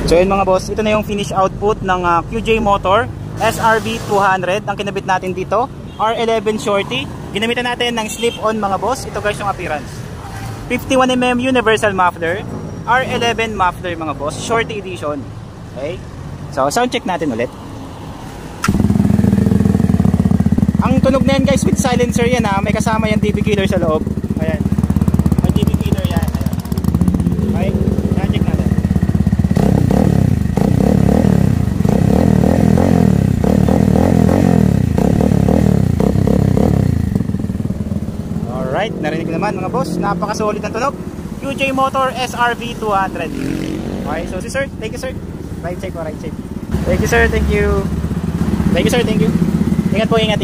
So yun mga boss, ito na yung finish output ng QJ Motor SRV 200. Ang kinabit natin dito, R11 shorty. Ginamitan natin ng slip-on mga boss. Ito guys yung appearance. 51mm universal muffler, R11 muffler mga boss, shorty edition. Okay? So sound check natin ulit. Ang tunog na yan guys with silencer yan ha. May kasama yan DB killer sa loob. Ayan. May DB killer yan. Ayan. Okay? Sound check natin. Alright. Narinig naman mga boss. Napaka-solid ng tunog. QJ Motor SRV 200. Okay. So si sir. Thank you sir. Right check o right check. Thank you sir. Thank you. Thank you sir. Thank you. Ingat po, ingat.